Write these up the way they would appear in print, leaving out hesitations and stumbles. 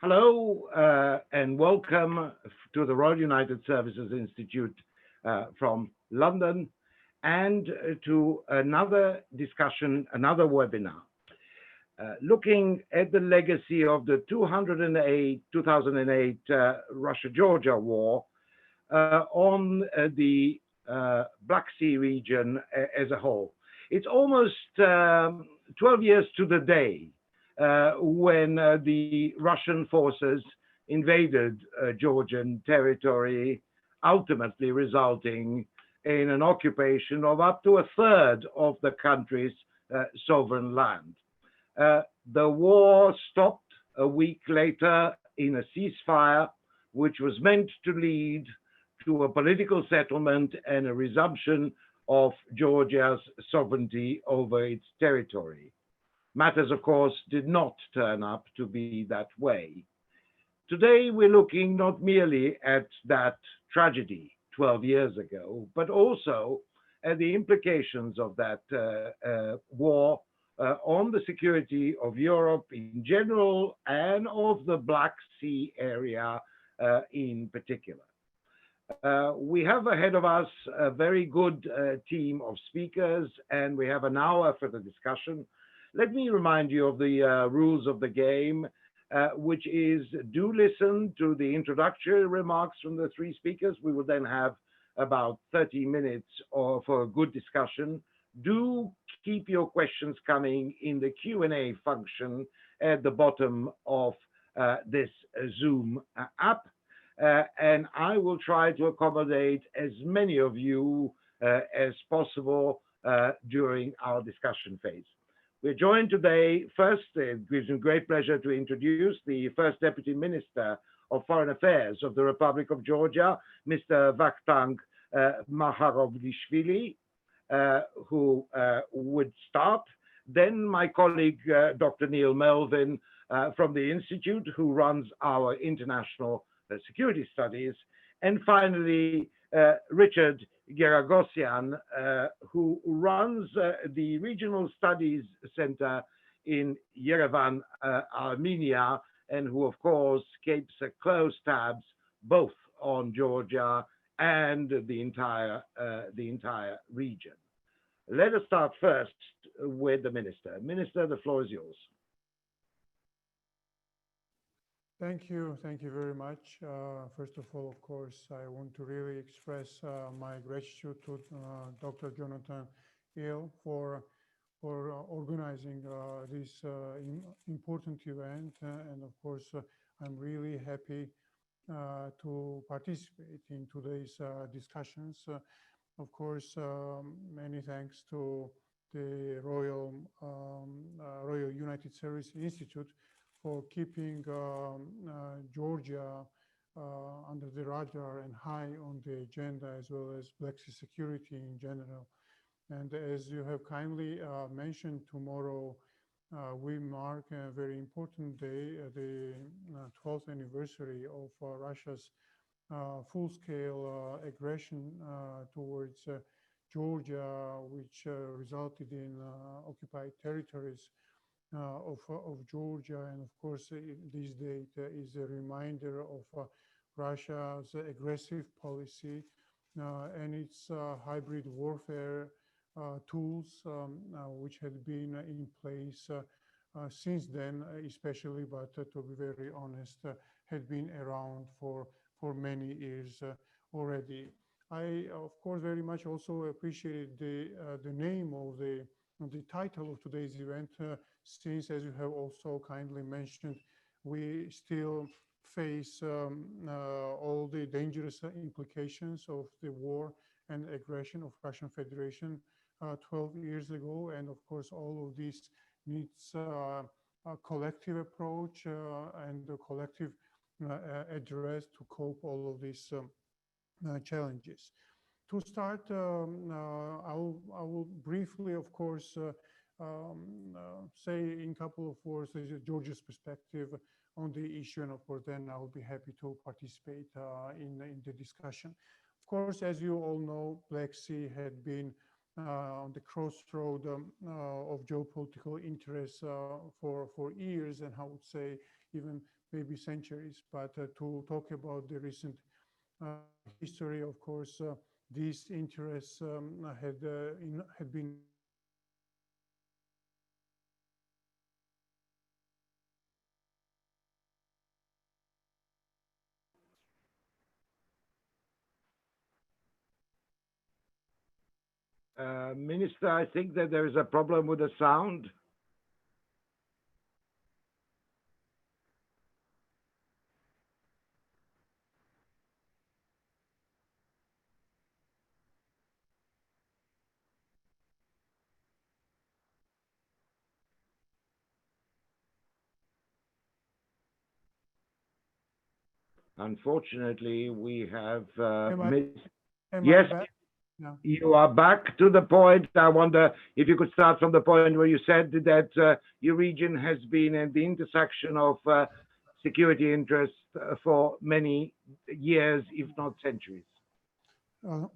Hello and welcome to the Royal United Services Institute from London and to another discussion, another webinar, looking at the legacy of the 2008 Russia-Georgia war on the Black Sea region as a whole. It's almost 12 years to the day when the Russian forces invaded Georgian territory, ultimately resulting in an occupation of up to a third of the country's sovereign land. The war stopped a week later in a ceasefire, which was meant to lead to a political settlement and a resumption of Georgia's sovereignty over its territory. Matters, of course, did not turn up to be that way. Today, we're looking not merely at that tragedy 12 years ago, but also at the implications of that war on the security of Europe in general and of the Black Sea area in particular. We have ahead of us a very good team of speakers, and we have an hour for the discussion. Let me remind you of the rules of the game, which is do listen to the introductory remarks from the three speakers. We will then have about 30 minutes for a good discussion. Do keep your questions coming in the Q&A function at the bottom of this Zoom app. And I will try to accommodate as many of you as possible during our discussion phase. We're joined today, first, it gives me great pleasure to introduce the First Deputy Minister of Foreign Affairs of the Republic of Georgia, Mr. Vakhtang Maharovlishvili, who would start. Then my colleague, Dr. Neil Melvin from the Institute, who runs our international security studies. And finally, Richard Geragosian, who runs the Regional Studies Center in Yerevan, Armenia, and who, of course, keeps a close tabs both on Georgia and the entire region. Let us start first with the Minister. Minister, the floor is yours. Thank you very much. First of all, of course, I want to really express my gratitude to Dr. Jonathan Hill for organizing this important event. And of course, I'm really happy to participate in today's discussions. Of course, many thanks to the Royal United Services Institute for keeping Georgia under the radar and high on the agenda, as well as Black Sea security in general. And as you have kindly mentioned, tomorrow we mark a very important day, the 12th anniversary of Russia's full-scale aggression towards Georgia, which resulted in occupied territories of Georgia. And of course, this date is a reminder of Russia's aggressive policy and its hybrid warfare tools, which had been in place since then, especially, but to be very honest, had been around for many years already. I, of course, very much also appreciated the name of the title of today's event, since, as you have also kindly mentioned, we still face all the dangerous implications of the war and aggression of Russian Federation 12 years ago. And of course, all of this needs a collective approach and a collective address to cope all of these challenges. To start, I will briefly, of course, say in a couple of words Georgia's perspective on the issue, and of course then I will be happy to participate in the discussion. Of course, as you all know, Black Sea had been on the crossroad of geopolitical interests for years, and I would say even maybe centuries. But to talk about the recent history, of course, these interests had been Minister, I think that there is a problem with the sound. Unfortunately, we have am I missed. am I Yes, back? Yeah. you are back to the point. I wonder if you could start from the point where you said that your region has been at the intersection of security interests for many years, if not centuries.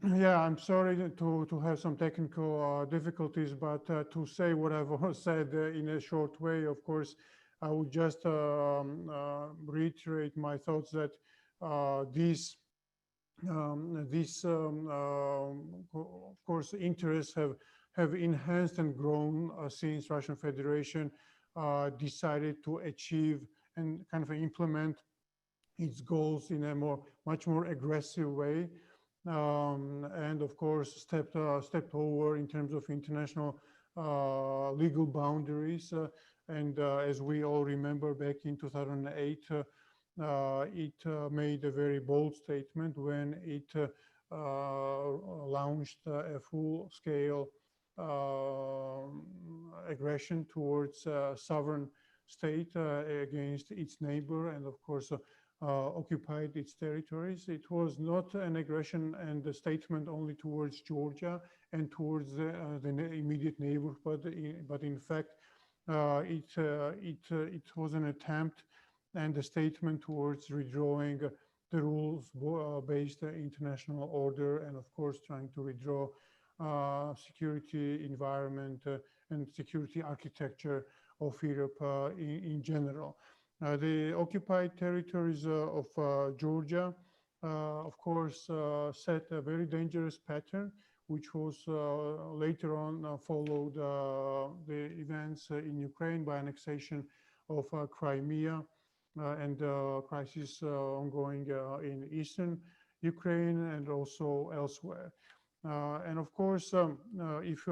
Yeah, I'm sorry to have some technical difficulties, but to say what I've said in a short way, of course, I would just reiterate my thoughts that these of course, interests have enhanced and grown since Russian Federation decided to achieve and kind of implement its goals in a much more aggressive way, and of course stepped over in terms of international legal boundaries. And as we all remember, back in 2008, it made a very bold statement when it launched a full-scale aggression towards sovereign state against its neighbor, and of course occupied its territories. It was not an aggression and a statement only towards Georgia and towards the immediate neighbor, but in fact, it was an attempt and a statement towards redrawing the rules-based international order, and of course trying to redraw security environment and security architecture of Europe in general. The occupied territories of Georgia, of course, set a very dangerous pattern, which was later on followed the events in Ukraine by annexation of Crimea and crisis ongoing in eastern Ukraine and also elsewhere. And of course, if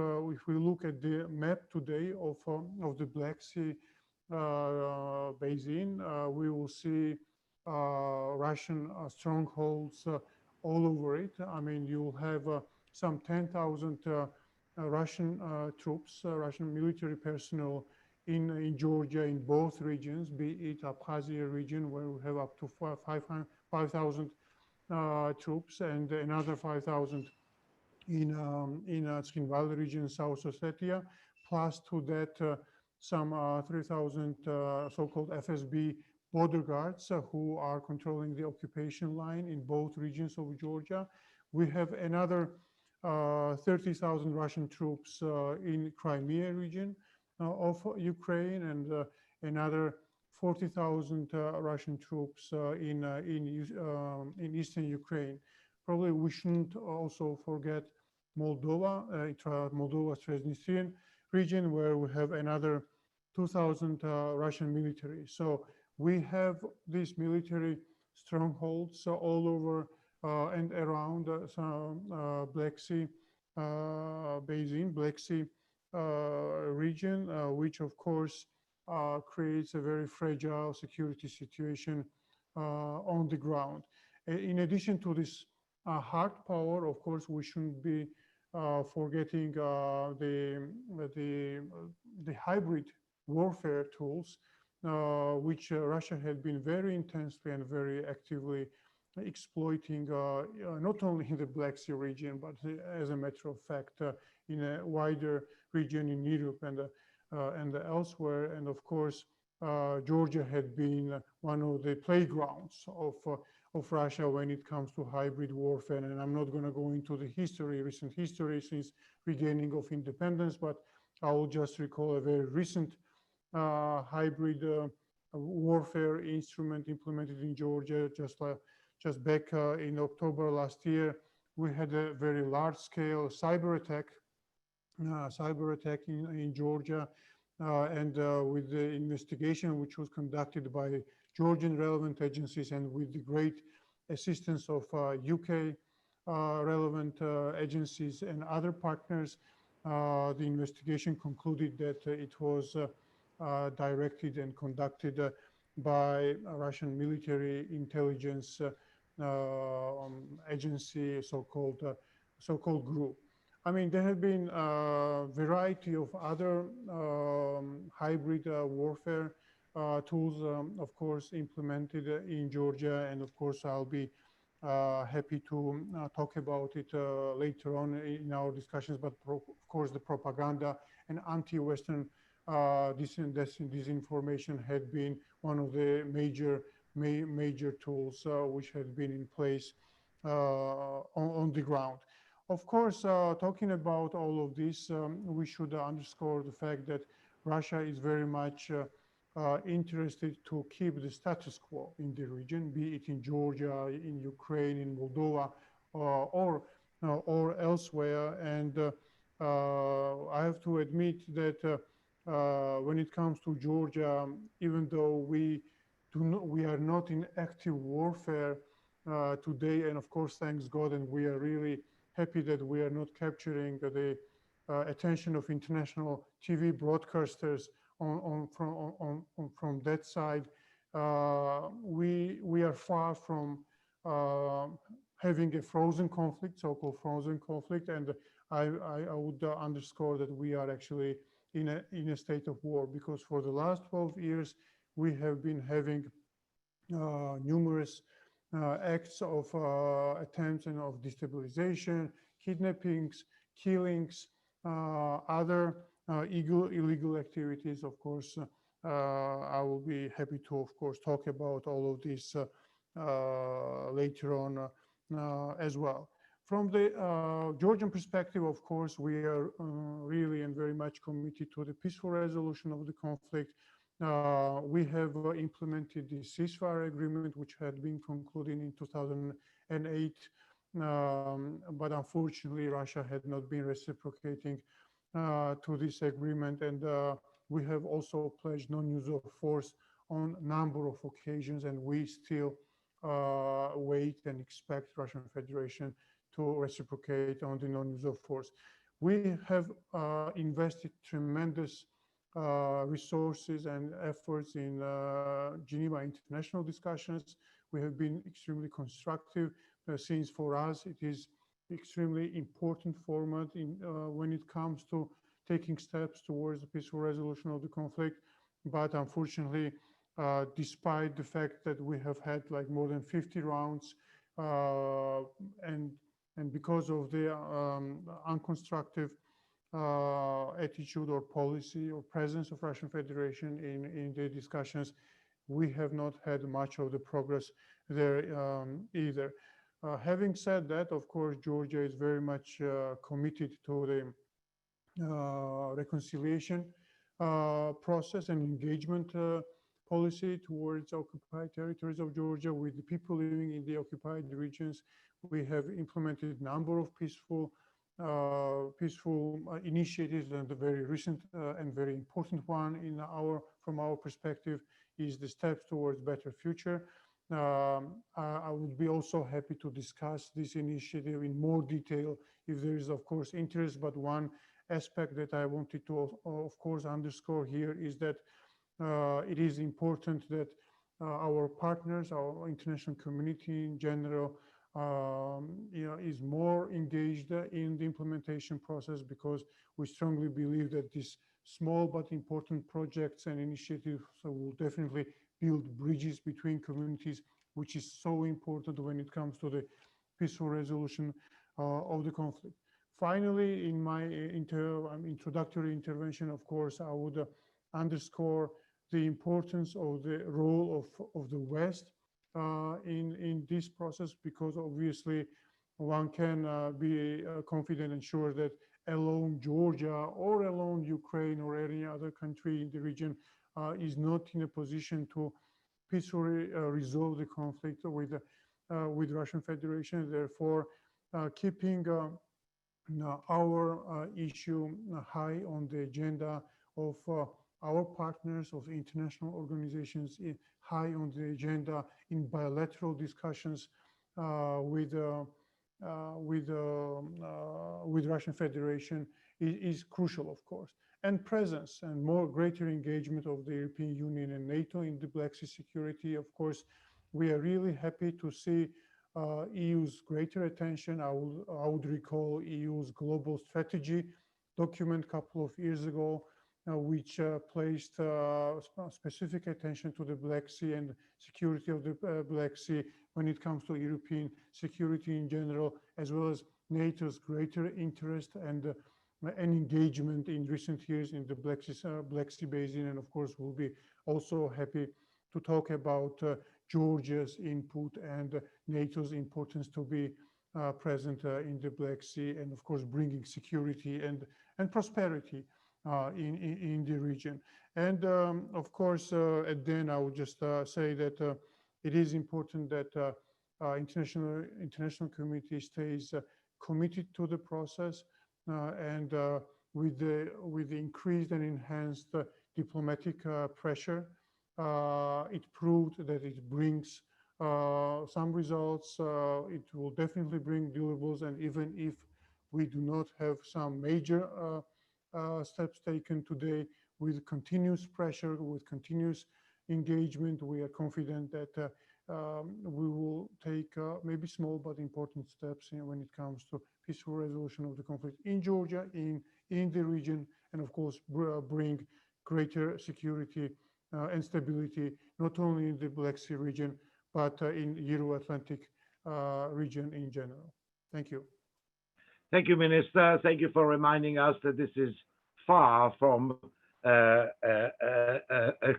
we look at the map today of the Black Sea basin, we will see Russian strongholds all over it. I mean, you'll have some 10,000 Russian troops, Russian military personnel in Georgia in both regions, be it Abkhazia region where we have up to 5,000 troops, and another 5,000 in Tkhinvali region, South Ossetia, plus to that some 3,000 so-called FSB border guards who are controlling the occupation line in both regions of Georgia. We have another 30,000 Russian troops in Crimea region of Ukraine, and another 40,000 Russian troops in eastern Ukraine. Probably we shouldn't also forget Moldova, Moldova's Transnistrian region, where we have another 2,000 Russian military. So we have these military strongholds all over and around Black Sea basin, Black Sea region, which of course creates a very fragile security situation on the ground. In addition to this hard power, of course, we shouldn't be forgetting the hybrid warfare tools, which Russia had been very intensely and very actively exploiting, not only in the Black Sea region, but as a matter of fact, in a wider region in Europe and elsewhere. And of course, Georgia had been one of the playgrounds of Russia when it comes to hybrid warfare. And I'm not going to go into the recent history since regaining of independence, but I will just recall a very recent hybrid warfare instrument implemented in Georgia. Just back in October last year, we had a very large-scale cyber attack in Georgia, and with the investigation which was conducted by Georgian relevant agencies and with the great assistance of UK relevant agencies and other partners, the investigation concluded that it was directed and conducted by a Russian military intelligence agency, so-called group. I mean, there have been a variety of other hybrid warfare tools, of course, implemented in Georgia, and of course, I'll be happy to talk about it later on in our discussions. But of course, the propaganda and anti-Western disinformation had been one of the major tools which had been in place on the ground. Of course, talking about all of this, we should underscore the fact that Russia is very much interested to keep the status quo in the region, be it in Georgia, in Ukraine, in Moldova, or elsewhere. And I have to admit that when it comes to Georgia, even though we are not in active warfare today, and of course, thanks God, and we are really happy that we are not capturing the attention of international TV broadcasters from that side. We are far from having a frozen conflict, so-called frozen conflict, and I would underscore that we are actually in a state of war, because for the last 12 years we have been having numerous acts of attempts and of destabilization, kidnappings, killings, other illegal activities. Of course, I will be happy to, of course, talk about all of this later on as well. From the Georgian perspective, of course, we are really and very much committed to the peaceful resolution of the conflict. We have implemented the ceasefire agreement, which had been concluded in 2008, but unfortunately, Russia had not been reciprocating to this agreement, and we have also pledged non-use of force on a number of occasions, and we still wait and expect Russian Federation to reciprocate on the non-use of force. We have invested tremendous resources and efforts in Geneva international discussions. We have been extremely constructive, since for us it is extremely important format when it comes to taking steps towards a peaceful resolution of the conflict. But unfortunately, despite the fact that we have had like more than 50 rounds, and because of the unconstructive attitude or policy or presence of Russian Federation in the discussions, we have not had much of the progress there either. Having said that, of course, Georgia is very much committed to the reconciliation process and engagement policy towards occupied territories of Georgia with the people living in the occupied regions. We have implemented a number of peaceful initiatives, and the very recent and very important one from our perspective is the steps towards better future. I would be also happy to discuss this initiative in more detail if there is, of course, interest. But one aspect that I wanted to, of course, underscore here is that it is important that our partners, our international community in general, is more engaged in the implementation process, because we strongly believe that these small but important projects and initiatives will definitely build bridges between communities, which is so important when it comes to the peaceful resolution of the conflict. Finally, in my introductory intervention, of course, I would underscore the importance of the role of the West in this process, because obviously one can be confident and sure that alone Georgia or alone Ukraine or any other country in the region is not in a position to peacefully resolve the conflict with Russian Federation. Therefore, keeping our issue high on the agenda of our partners, of international organizations, high on the agenda in bilateral discussions with Russian Federation is crucial, of course. And presence and more greater engagement of the European Union and NATO in the Black Sea security. Of course, we are really happy to see EU's greater attention. I would recall EU's global strategy document a couple of years ago, which placed specific attention to the Black Sea and security of the Black Sea when it comes to European security in general, as well as NATO's greater interest and engagement in recent years in the Black Sea Basin. And of course, we'll be also happy to talk about Georgia's input and NATO's importance to be present in the Black Sea, and of course bringing security and prosperity in the region. And of course, and then I would just say that it is important that international community stays committed to the process, and with the increased and enhanced diplomatic pressure, it proved that it brings some results. It will definitely bring deliverables, and even if we do not have some major steps taken today, with continuous pressure, with continuous engagement, we are confident that we will take maybe small but important steps when it comes to peaceful resolution of the conflict in Georgia, in the region, and of course bring greater security and stability, not only in the Black Sea region, but in Euro-Atlantic region in general. Thank you. Thank you, Minister. Thank you for reminding us that this is far from a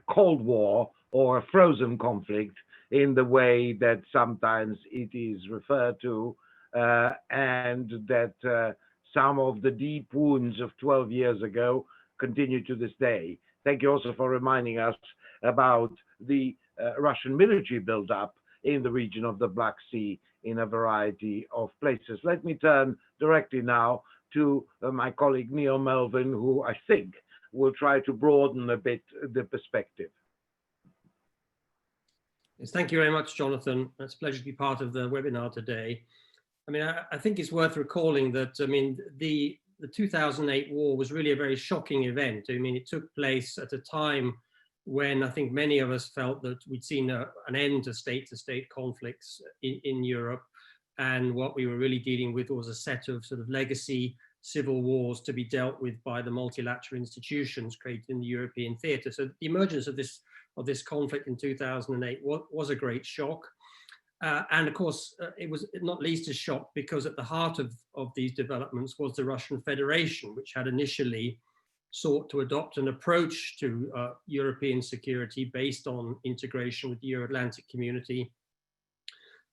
Cold War or a frozen conflict in the way that sometimes it is referred to, and that some of the deep wounds of 12 years ago continue to this day. Thank you also for reminding us about the Russian military buildup in the region of the Black Sea in a variety of places. Let me turn directly now to my colleague Neil Melvin, who I think will try to broaden a bit the perspective. Yes, thank you very much, Jonathan. It's a pleasure to be part of the webinar today. I mean, I think it's worth recalling that, I mean, the 2008 war was really a very shocking event. I mean, it took place at a time when I think many of us felt that we'd seen an end to state-to-state conflicts in Europe. And what we were really dealing with was a set of sort of legacy civil wars to be dealt with by the multilateral institutions created in the European theatre. So the emergence of this conflict in 2008 was a great shock. And of course, it was not least a shock because at the heart of these developments was the Russian Federation, which had initially sought to adopt an approach to European security based on integration with the Euro-Atlantic community,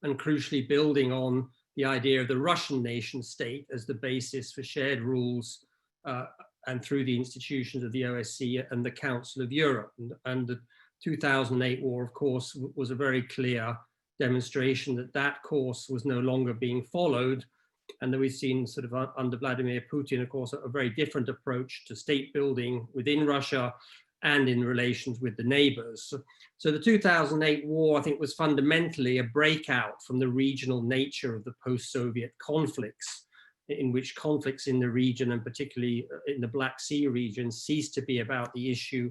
and crucially building on the idea of the Russian nation state as the basis for shared rules and through the institutions of the OSCE and the Council of Europe. And the 2008 war, of course, was a very clear demonstration that that course was no longer being followed, and that we've seen sort of under Vladimir Putin, of course, a very different approach to state building within Russia and in relations with the neighbors. So the 2008 war, I think, was fundamentally a breakout from the regional nature of the post-Soviet conflicts, in which conflicts in the region, and particularly in the Black Sea region, ceased to be about the issue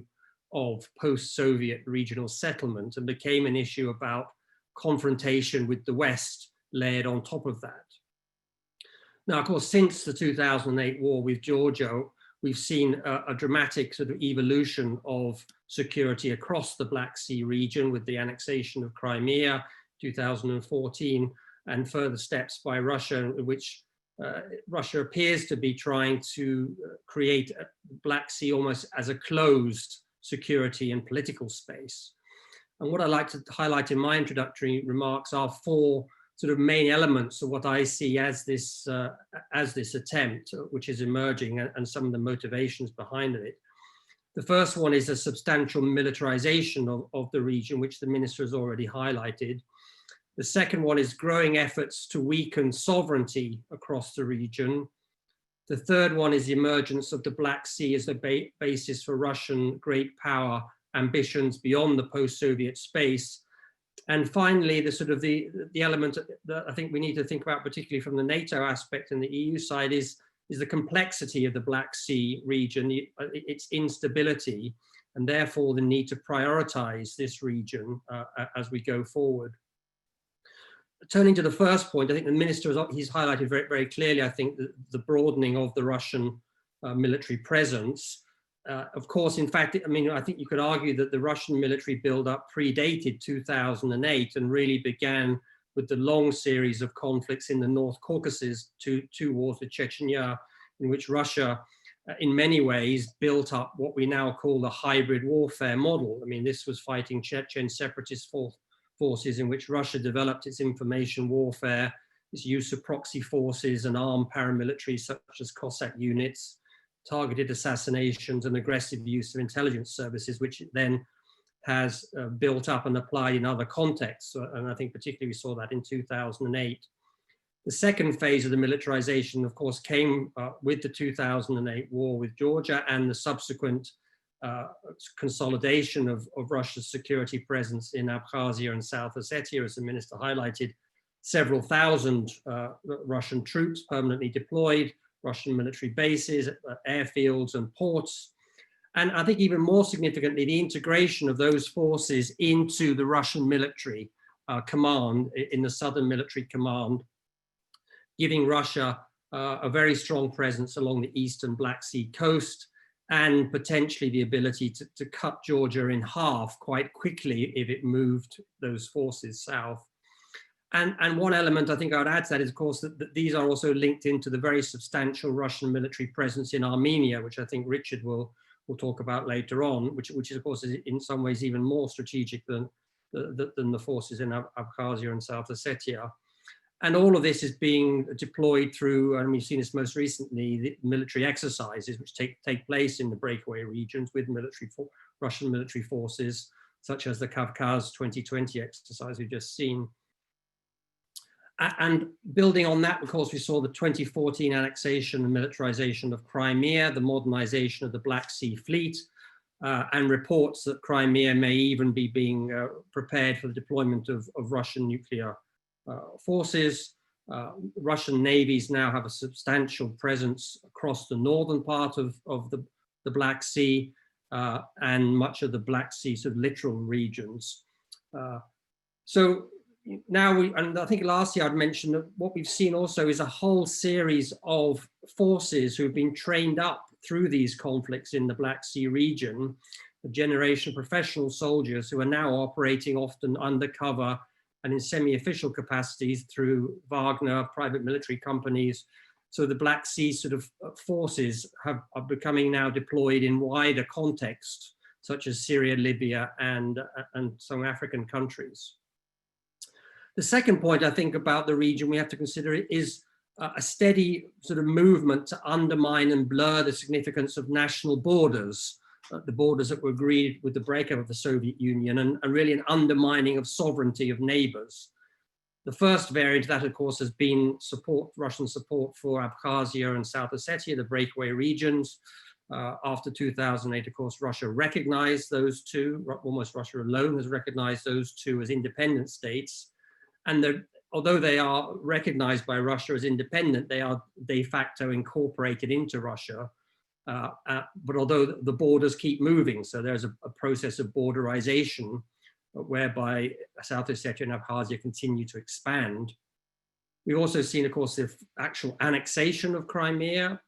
of post-Soviet regional settlement and became an issue about confrontation with the West layered on top of that. Now, of course, since the 2008 war with Georgia, we've seen a dramatic sort of evolution of security across the Black Sea region with the annexation of Crimea, 2014, and further steps by Russia, in which Russia appears to be trying to create a Black Sea almost as a closed security and political space. And what I'd like to highlight in my introductory remarks are four sort of main elements of what I see as this attempt, which is emerging, and some of the motivations behind it. The first one is a substantial militarization of the region, which the minister has already highlighted. The second one is growing efforts to weaken sovereignty across the region. The third one is the emergence of the Black Sea as a basis for Russian great power ambitions beyond the post-Soviet space. And finally, the sort of the element that I think we need to think about, particularly from the NATO aspect and the EU side, is the complexity of the Black Sea region, its instability, and therefore the need to prioritize this region as we go forward. Turning to the first point, I think the minister he's highlighted very, very clearly, I think, the broadening of the Russian military presence. Of course, in fact, I mean, I think you could argue that the Russian military buildup predated 2008 and really began with the long series of conflicts in the North Caucasus, two wars with Chechnya, in which Russia, in many ways, built up what we now call the hybrid warfare model. I mean, this was fighting Chechen separatist forces in which Russia developed its information warfare, its use of proxy forces and armed paramilitaries such as Cossack units, targeted assassinations and aggressive use of intelligence services, which it then has built up and applied in other contexts. And I think particularly we saw that in 2008. The second phase of the militarization, of course, came with the 2008 war with Georgia and the subsequent consolidation of Russia's security presence in Abkhazia and South Ossetia, as the minister highlighted. Several thousand Russian troops permanently deployed, Russian military bases, airfields and ports. And I think even more significantly, the integration of those forces into the Russian military command, in the Southern Military Command, giving Russia a very strong presence along the eastern Black Sea coast, and potentially the ability to cut Georgia in half quite quickly if it moved those forces south. And one element I think I would add to that is, of course, that these are also linked into the very substantial Russian military presence in Armenia, which I think Richard will talk about later on, which is, of course, is in some ways even more strategic than the forces in Abkhazia and South Ossetia. And all of this is being deployed through, and we've seen this most recently, the military exercises which take place in the breakaway regions with Russian military forces, such as the Kavkaz 2020 exercise we've just seen. And building on that, of course, we saw the 2014 annexation and militarization of Crimea, the modernization of the Black Sea Fleet, and reports that Crimea may even be being prepared for the deployment of Russian nuclear forces. Russian navies now have a substantial presence across the northern part of the Black Sea and much of the Black Sea sort of littoral regions. So now and I think last year I'd mentioned that what we've seen also is a whole series of forces who've been trained up through these conflicts in the Black Sea region, a generation of professional soldiers who are now operating often undercover and in semi-official capacities through Wagner, private military companies. So the Black Sea sort of forces are becoming now deployed in wider context, such as Syria, Libya, and some African countries. The second point I think about the region we have to consider is a steady sort of movement to undermine and blur the significance of national borders, the borders that were agreed with the breakup of the Soviet Union, and really an undermining of sovereignty of neighbors. The first variant of that, of course, has been Russian support for Abkhazia and South Ossetia, the breakaway regions. After 2008, of course, Russia recognized those two, almost Russia alone has recognized those two as independent states. And although they are recognized by Russia as independent, they are de facto incorporated into Russia. But although the borders keep moving, so there's a process of borderization whereby South Ossetia and Abkhazia continue to expand. We've also seen, of course, the actual annexation of Crimea,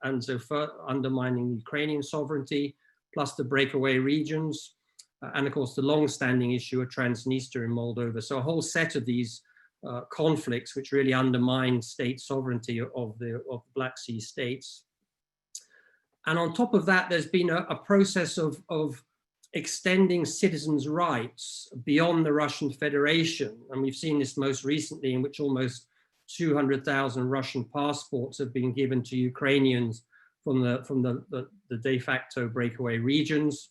and so undermining Ukrainian sovereignty, plus the breakaway regions, and of course the long-standing issue of Transnistria in Moldova. So a whole set of these conflicts which really undermine state sovereignty of the Black Sea states. And on top of that, there's been a process of extending citizens' rights beyond the Russian Federation. And we've seen this most recently, in which almost 200,000 Russian passports have been given to Ukrainians from the de facto breakaway regions.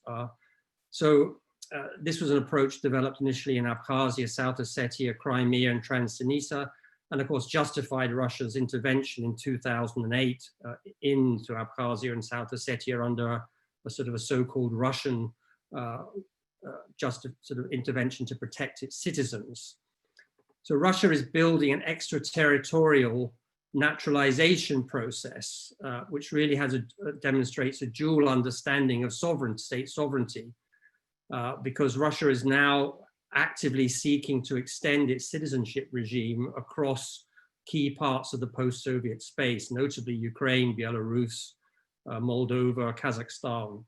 This was an approach developed initially in Abkhazia, South Ossetia, Crimea, and Transnistria, and of course justified Russia's intervention in 2008 into Abkhazia and South Ossetia under a sort of a so-called Russian sort of intervention to protect its citizens. So Russia is building an extraterritorial naturalization process, which really demonstrates a dual understanding of state sovereignty, because Russia is now actively seeking to extend its citizenship regime across key parts of the post-Soviet space, notably Ukraine, Belarus, Moldova, Kazakhstan.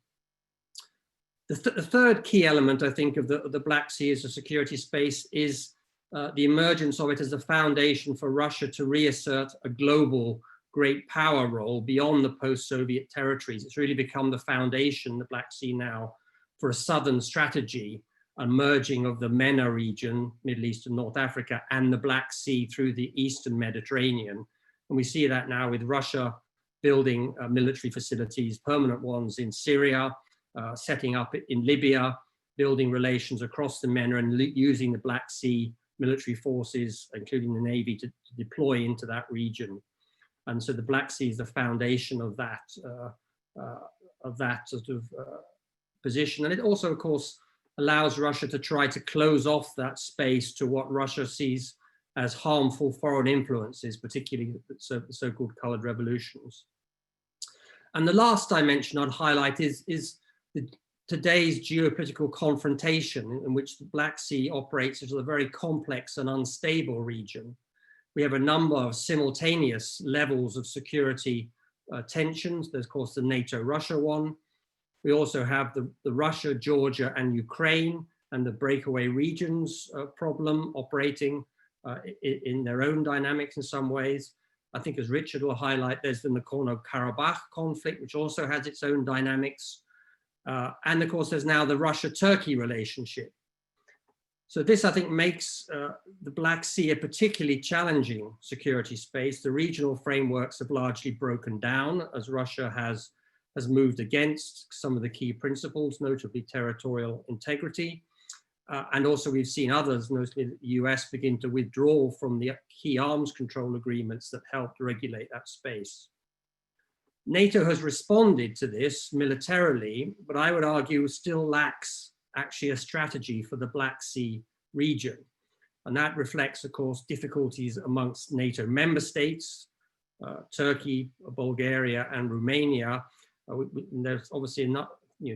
The third key element, I think, of the Black Sea as a security space is the emergence of it as a foundation for Russia to reassert a global great power role beyond the post-Soviet territories. It's really become the foundation, the Black Sea now, for a southern strategy, a merging of the MENA region, Middle East and North Africa, and the Black Sea through the Eastern Mediterranean. And we see that now with Russia building military facilities, permanent ones in Syria, setting up in Libya, building relations across the MENA, and using the Black Sea military forces, including the Navy, to deploy into that region. And so the Black Sea is the foundation of that sort of position. And it also, of course, allows Russia to try to close off that space to what Russia sees as harmful foreign influences, particularly the so-called colored revolutions. And the last dimension I'd highlight is today's geopolitical confrontation, in which the Black Sea operates as a very complex and unstable region. We have a number of simultaneous levels of security tensions. There's, of course, the NATO-Russia one. We also have the Russia, Georgia, and Ukraine, and the breakaway regions problem operating in their own dynamics in some ways. I think, as Richard will highlight, there's the Nagorno-Karabakh conflict, which also has its own dynamics. And of course, there's now the Russia-Turkey relationship. So this, I think, makes the Black Sea a particularly challenging security space. The regional frameworks have largely broken down as Russia has moved against some of the key principles, notably territorial integrity. And also we've seen others, mostly the US, begin to withdraw from the key arms control agreements that helped regulate that space. NATO has responded to this militarily, but I would argue still lacks actually a strategy for the Black Sea region. And that reflects, of course, difficulties amongst NATO member states, Turkey, Bulgaria, and Romania. There's obviously not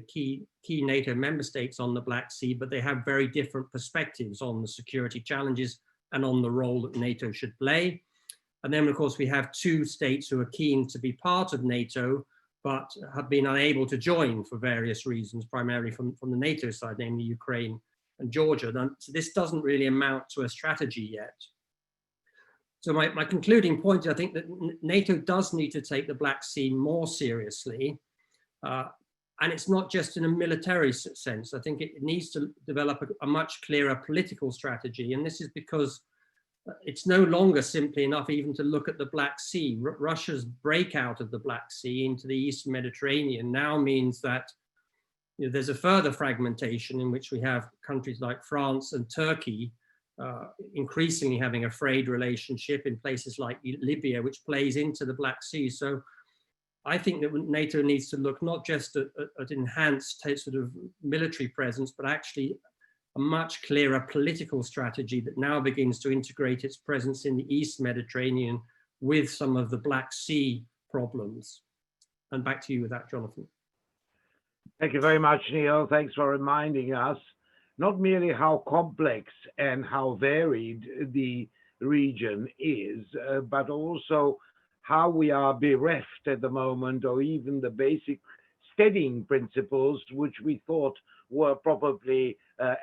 key NATO member states on the Black Sea, but they have very different perspectives on the security challenges and on the role that NATO should play. And then, of course, we have two states who are keen to be part of NATO, but have been unable to join for various reasons, primarily from the NATO side, namely Ukraine and Georgia. So this doesn't really amount to a strategy yet. So my concluding point is, I think that NATO does need to take the Black Sea more seriously. And it's not just in a military sense. I think it needs to develop a much clearer political strategy. And this is because it's no longer simply enough even to look at the Black Sea. Russia's breakout of the Black Sea into the Eastern Mediterranean now means that there's a further fragmentation in which we have countries like France and Turkey increasingly having a frayed relationship in places like Libya, which plays into the Black Sea. So I think that NATO needs to look not just at enhanced sort of military presence, but actually a much clearer political strategy that now begins to integrate its presence in the East Mediterranean with some of the Black Sea problems. And back to you with that, Jonathan. Thank you very much, Neil. Thanks for reminding us not merely how complex and how varied the region is, but also how we are bereft at the moment, or even the basic steadying principles which we thought were probably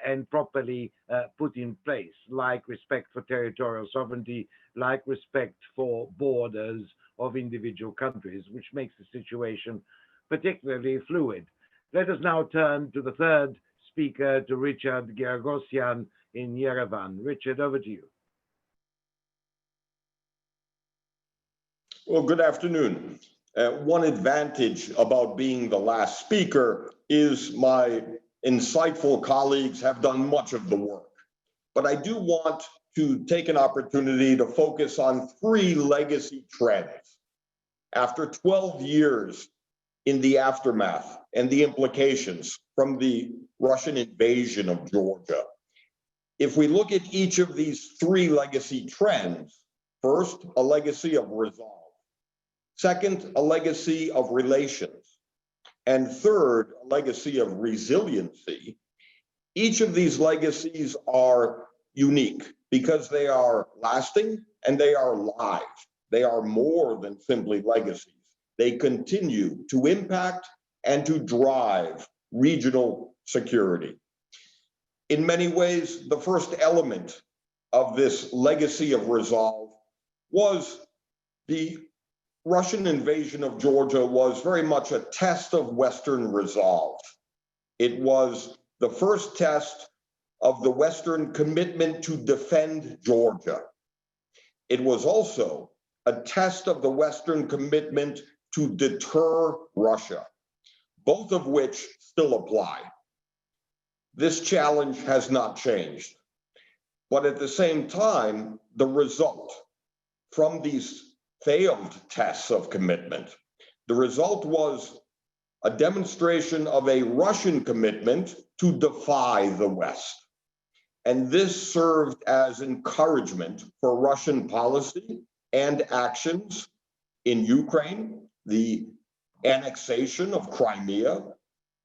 and properly put in place, like respect for territorial sovereignty, like respect for borders of individual countries, which makes the situation particularly fluid. Let us now turn to the third speaker, to Richard Geragosian in Yerevan. Richard, over to you. Well, good afternoon. One advantage about being the last speaker is my insightful colleagues have done much of the work. But I do want to take an opportunity to focus on 3 legacy trends. After 12 years in the aftermath and the implications from the Russian invasion of Georgia, if we look at each of these 3 legacy trends, first, a legacy of resolve. Second, a legacy of relations. And third, a legacy of resiliency. Each of these legacies are unique because they are lasting and they are live. They are more than simply legacies. They continue to impact and to drive regional security. In many ways, the first element of this legacy of resolve was the Russian invasion of Georgia was very much a test of Western resolve. It was the first test of the Western commitment to defend Georgia. It was also a test of the Western commitment to deter Russia, both of which still apply. This challenge has not changed. But at the same time, the result from these failed tests of commitment, the result was a demonstration of a Russian commitment to defy the West. And this served as encouragement for Russian policy and actions in Ukraine, the annexation of Crimea,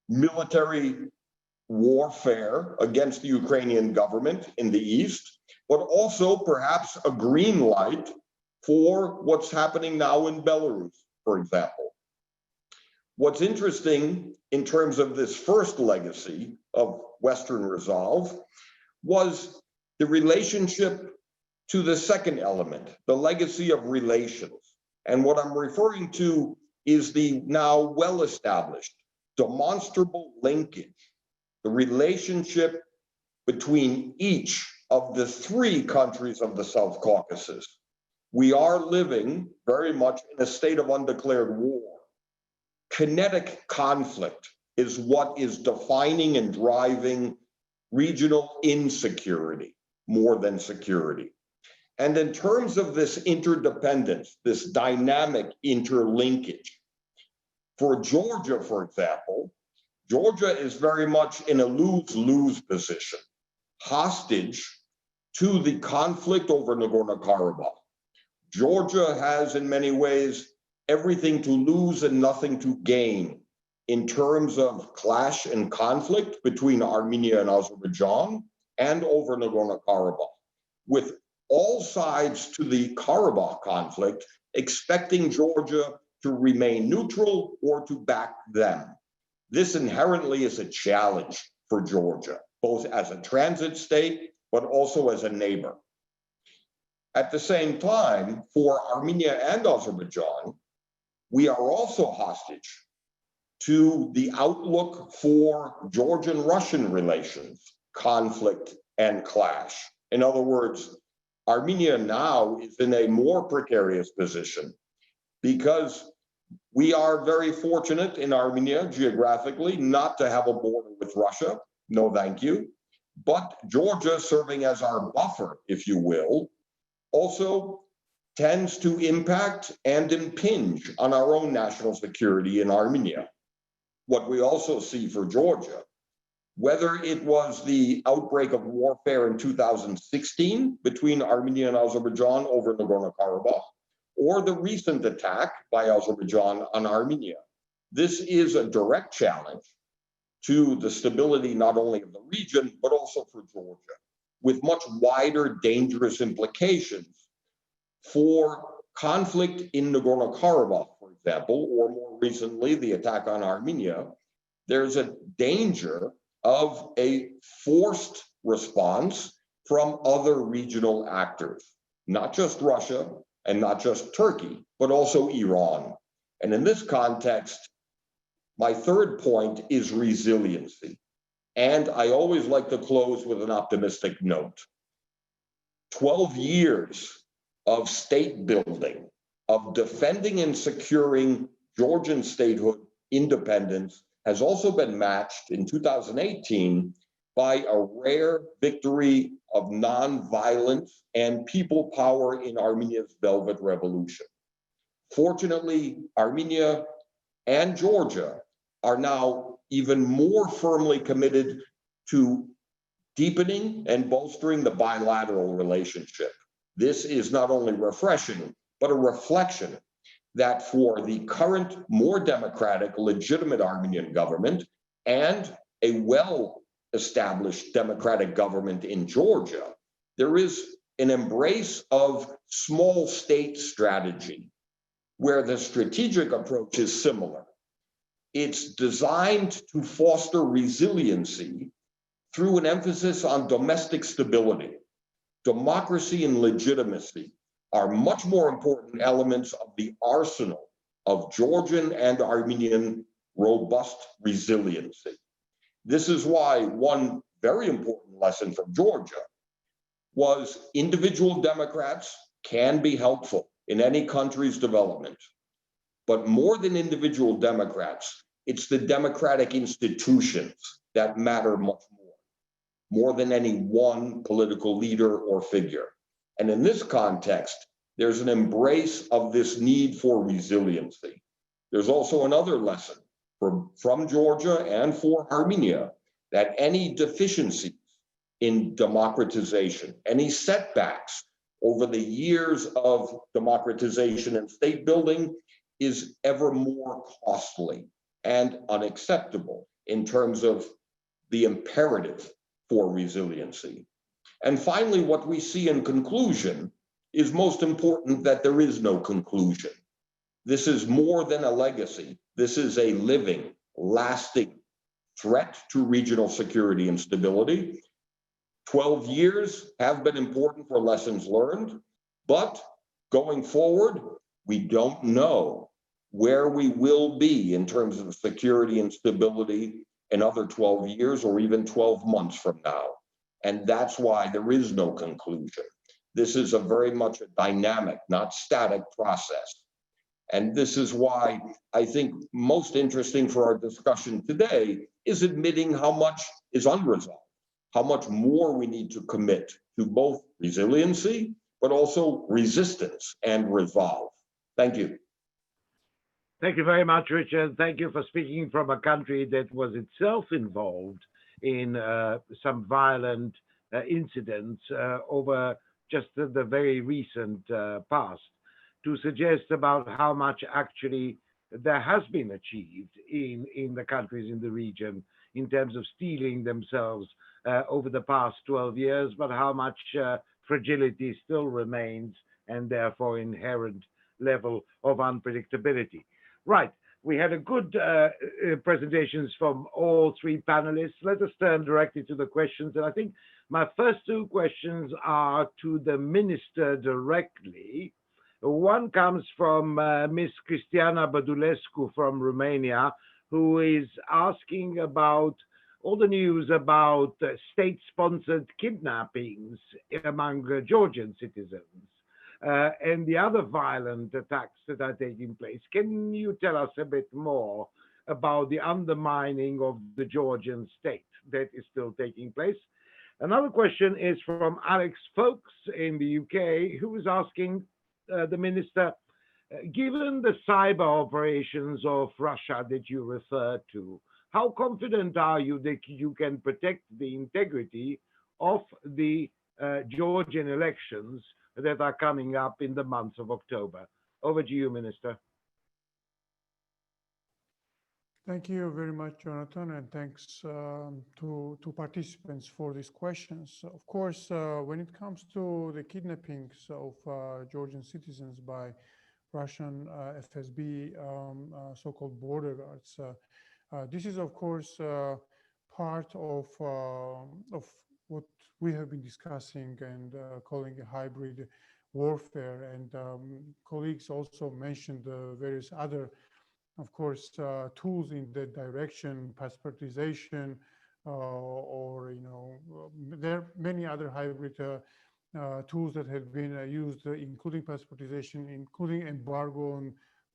military warfare against the Ukrainian government in the East, but also perhaps a green light for what's happening now in Belarus, for example. What's interesting in terms of this first legacy of Western resolve was the relationship to the second element, the legacy of relations. And what I'm referring to is the now well-established, demonstrable linkage, the relationship between each of the 3 countries of the South Caucasus. We are living very much in a state of undeclared war. Kinetic conflict is what is defining and driving regional insecurity more than security. And in terms of this interdependence, this dynamic interlinkage, for Georgia, for example, Georgia is very much in a lose-lose position, hostage to the conflict over Nagorno-Karabakh. Georgia has, in many ways, everything to lose and nothing to gain in terms of clash and conflict between Armenia and Azerbaijan and over Nagorno-Karabakh, with all sides to the Karabakh conflict expecting Georgia to remain neutral or to back them. This inherently is a challenge for Georgia, both as a transit state, but also as a neighbor. At the same time, for Armenia and Azerbaijan, we are also hostage to the outlook for Georgian-Russian relations, conflict and clash. In other words, Armenia now is in a more precarious position because we are very fortunate in Armenia geographically not to have a border with Russia. No, thank you. But Georgia, serving as our buffer, if you will, also tends to impact and impinge on our own national security in Armenia. What we also see for Georgia, whether it was the outbreak of warfare in 2016 between Armenia and Azerbaijan over Nagorno-Karabakh, or the recent attack by Azerbaijan on Armenia, this is a direct challenge to the stability not only of the region, but also for Georgia, with much wider dangerous implications for conflict in Nagorno-Karabakh, for example, or more recently, the attack on Armenia. There's a danger of a forced response from other regional actors, not just Russia and not just Turkey, but also Iran. And in this context, My third point is resiliency. And I always like to close with an optimistic note. 12 years of state building, of defending and securing Georgian statehood independence has also been matched in 2018 by a rare victory of nonviolence and people power in Armenia's Velvet Revolution. Fortunately, Armenia and Georgia are now even more firmly committed to deepening and bolstering the bilateral relationship. This is not only refreshing, but a reflection that for the current, more democratic, legitimate Armenian government and a well-established democratic government in Georgia, there is an embrace of small state strategy, where the strategic approach is similar. It's designed to foster resiliency through an emphasis on domestic stability. Democracy and legitimacy are much more important elements of the arsenal of Georgian and Armenian robust resiliency. This is why one very important lesson from Georgia was individual Democrats can be helpful in any country's development. But more than individual Democrats, it's the democratic institutions that matter much more than any one political leader or figure. And in this context, there's an embrace of this need for resiliency. There's also another lesson from Georgia and for Armenia, that any deficiencies in democratization, any setbacks over the years of democratization and state building is ever more costly and unacceptable in terms of the imperative for resiliency. And finally, what we see in conclusion is most important, that there is no conclusion. This is more than a legacy. This is a living, lasting threat to regional security and stability. 12 years have been important for lessons learned, but going forward, we don't know where we will be in terms of security and stability another 12 years or even 12 months from now. And that's why there is no conclusion. This is a very much a dynamic, not static process. And this is why I think most interesting for our discussion today is admitting how much is unresolved, how much more we need to commit to both resiliency, but also resistance and resolve. Thank you. Thank you very much, Richard. Thank you for speaking from a country that was itself involved in some violent incidents over just the very recent past, to suggest about how much actually there has been achieved in the countries in the region in terms of steeling themselves over the past 12 years, but how much fragility still remains and therefore inherent level of unpredictability. Right, we had a good presentations from all three panelists. Let us turn directly to the questions. And I think my first two questions are to the minister directly. One comes from Ms. Cristiana Badulescu from Romania, who is asking about all the news about state-sponsored kidnappings among Georgian citizens and the other violent attacks that are taking place. Can you tell us a bit more about the undermining of the Georgian state that is still taking place? Another question is from Alex Folks in the UK, who is asking the minister, given the cyber operations of Russia that you referred to, how confident are you that you can protect the integrity of the Georgian elections that are coming up in the month of October? Over to you, Minister. Thank you very much, Jonathan, and thanks to participants for these questions. Of course, when it comes to the kidnappings of Georgian citizens by Russian FSB, so-called border guards, this is, of course, part of what we have been discussing and calling a hybrid warfare. And colleagues also mentioned various other of course, tools in that direction, passportization, or there are many other hybrid tools that have been used, including passportization, including embargo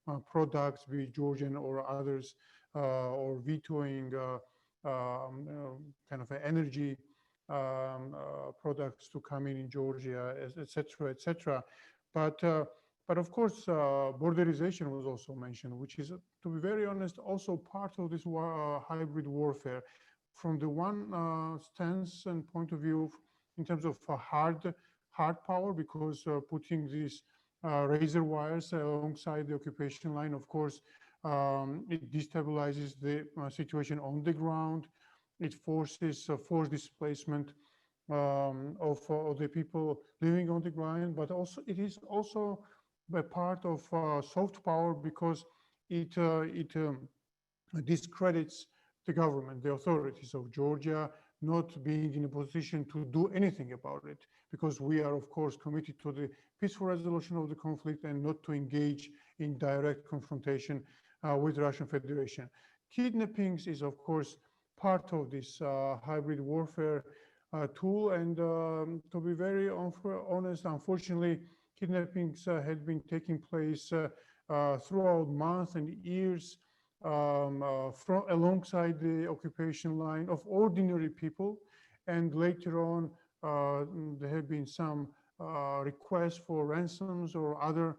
on products, be it Georgian or others, or vetoing kind of energy products to come in Georgia, et cetera, et cetera. But but of course, borderization was also mentioned, which is, to be very honest, also part of this hybrid warfare. From the one stance and point of view, in terms of hard power, because putting these razor wires alongside the occupation line, of course, it destabilizes the situation on the ground. It forces forced displacement of the people living on the ground, but also it is also a part of soft power, because it discredits the government, the authorities of Georgia, not being in a position to do anything about it, because we are, of course, committed to the peaceful resolution of the conflict and not to engage in direct confrontation with Russian Federation. Kidnappings is, of course, part of this hybrid warfare tool. And to be very honest, unfortunately, kidnappings had been taking place throughout months and years, alongside the occupation line of ordinary people. And later on, there have been some requests for ransoms or other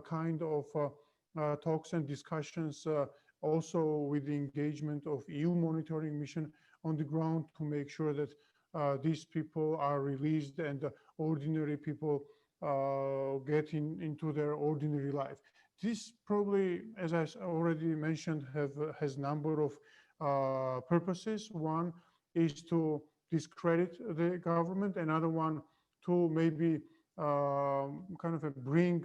kind of talks and discussions, also with the engagement of EU monitoring mission on the ground, to make sure that these people are released and ordinary people get into their ordinary life. This probably, as I already mentioned, has number of purposes. One is to discredit the government. Another one to maybe kind of bring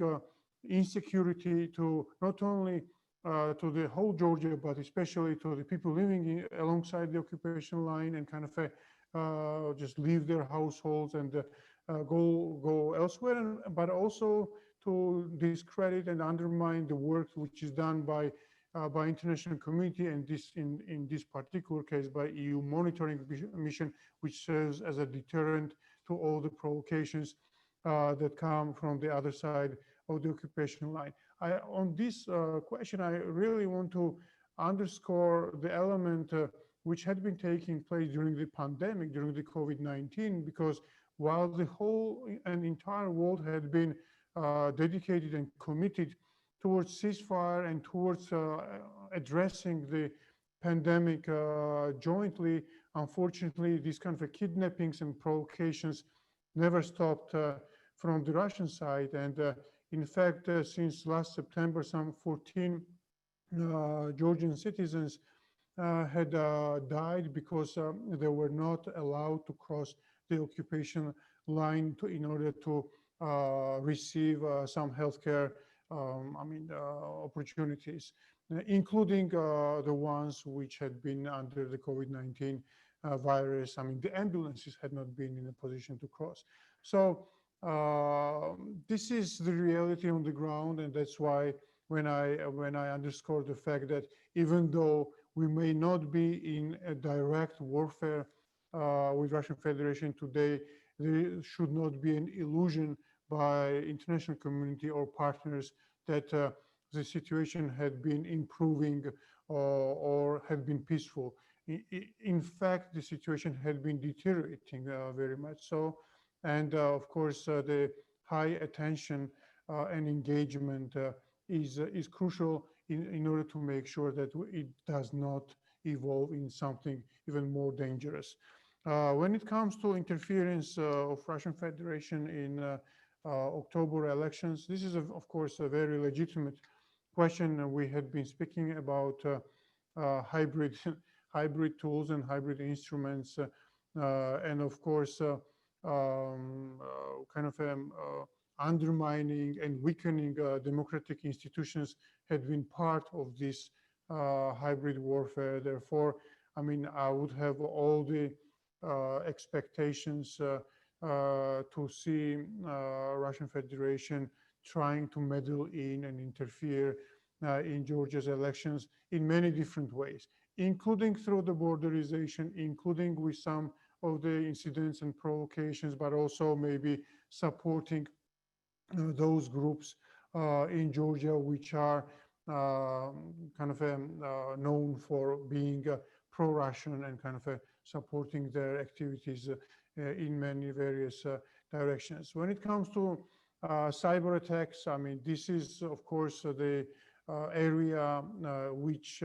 insecurity to not only to the whole Georgia, but especially to the people living alongside the occupation line, and kind of just leave their households and go elsewhere, but also to discredit and undermine the work which is done by international community, and this in this particular case by EU monitoring mission, which serves as a deterrent to all the provocations that come from the other side of the occupation line. On this question, I really want to underscore the element which had been taking place during the pandemic, during the COVID-19, because while the whole and entire world had been dedicated and committed towards ceasefire and towards addressing the pandemic jointly, unfortunately, these kind of kidnappings and provocations never stopped from the Russian side. And in fact, since last September, some 14 Georgian citizens had died because they were not allowed to cross the occupation line in order to receive some healthcare opportunities, including the ones which had been under the COVID-19 virus. The ambulances had not been in a position to cross. So this is the reality on the ground, and that's why when I underscore the fact that even though we may not be in a direct warfare with Russian Federation today, there should not be an illusion by international community or partners that the situation had been improving or had been peaceful. In fact, the situation had been deteriorating very much so. And of course, the high attention and engagement is crucial in order to make sure that it does not evolve in something even more dangerous. When it comes to interference of Russian Federation in October elections, this is, of course, a very legitimate question. We had been speaking about hybrid tools and hybrid instruments, and of course, kind of undermining and weakening democratic institutions had been part of this hybrid warfare. Therefore, I would have all the expectations to see Russian Federation trying to meddle in and interfere in Georgia's elections in many different ways, including through the borderization, including with some of the incidents and provocations, but also maybe supporting those groups in Georgia which are kind of known for being pro-Russian and kind of supporting their activities in many various directions. When it comes to cyber attacks, I mean, this is, of course, the area which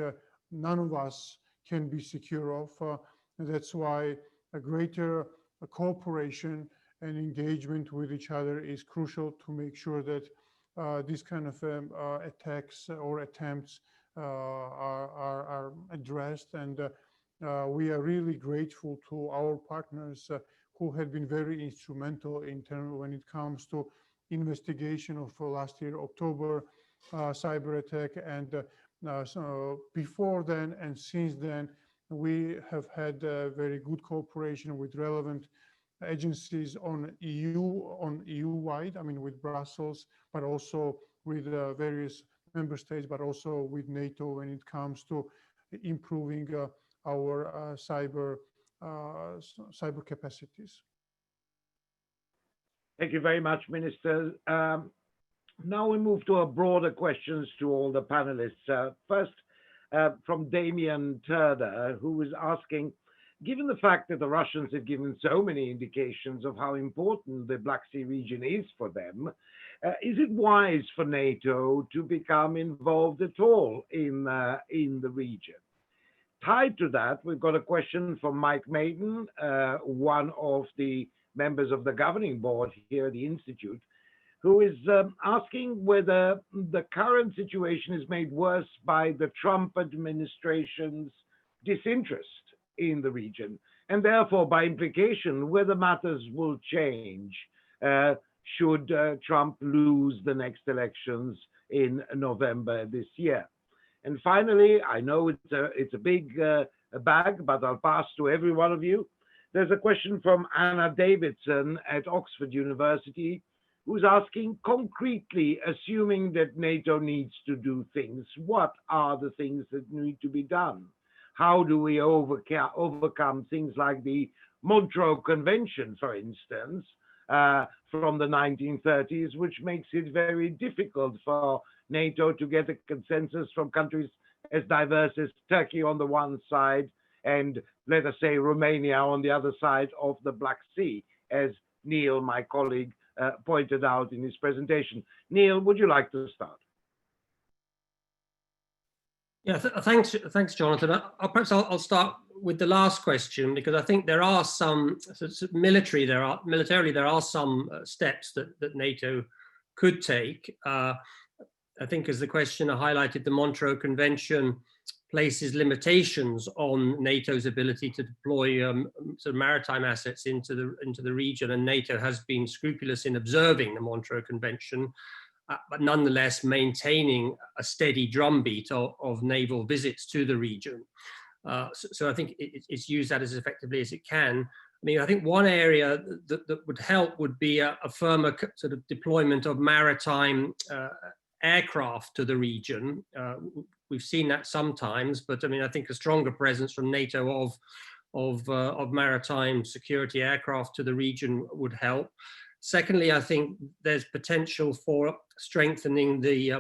none of us can be secure of. That's why a greater cooperation and engagement with each other is crucial to make sure that these kind of attacks or attempts are addressed. And we are really grateful to our partners who have been very instrumental in terms when it comes to investigation of last year October cyber attack. And so before then and since then, we have had very good cooperation with relevant agencies on EU-wide, I mean, with Brussels, but also with various member states, but also with NATO when it comes to improving our cyber capacities. Thank you very much, Minister. Now we move to our broader questions to all the panelists. First, from Damian Turner, who is asking, given the fact that the Russians have given so many indications of how important the Black Sea region is for them, is it wise for NATO to become involved at all in the region? Tied to that, we've got a question from Mike Maiden, one of the members of the governing board here at the Institute, who is asking whether the current situation is made worse by the Trump administration's disinterest in the region, and therefore, by implication, whether matters will change should Trump lose the next elections in November this year. And finally, I know it's a big bag, but I'll pass to every one of you. There's a question from Anna Davidson at Oxford University, who's asking, concretely, assuming that NATO needs to do things, what are the things that need to be done? How do we overcome things like the Montreux Convention, for instance, from the 1930s, which makes it very difficult for NATO to get a consensus from countries as diverse as Turkey on the one side and, let us say, Romania on the other side of the Black Sea, as Neil, my colleague, pointed out in his presentation. Neil, would you like to start? Yeah, thanks, Jonathan. Perhaps I'll start with the last question, because I think there are some militarily there are some steps that NATO could take. I think, as the questioner highlighted, the Montreux Convention places limitations on NATO's ability to deploy sort of maritime assets into the region, and NATO has been scrupulous in observing the Montreux Convention, but nonetheless maintaining a steady drumbeat of naval visits to the region. So I think it's used that as effectively as it can. I mean, I think one area that would help would be a firmer sort of deployment of maritime aircraft to the region. We've seen that sometimes, but I mean, I think a stronger presence from NATO of maritime security aircraft to the region would help. Secondly, I think there's potential for strengthening the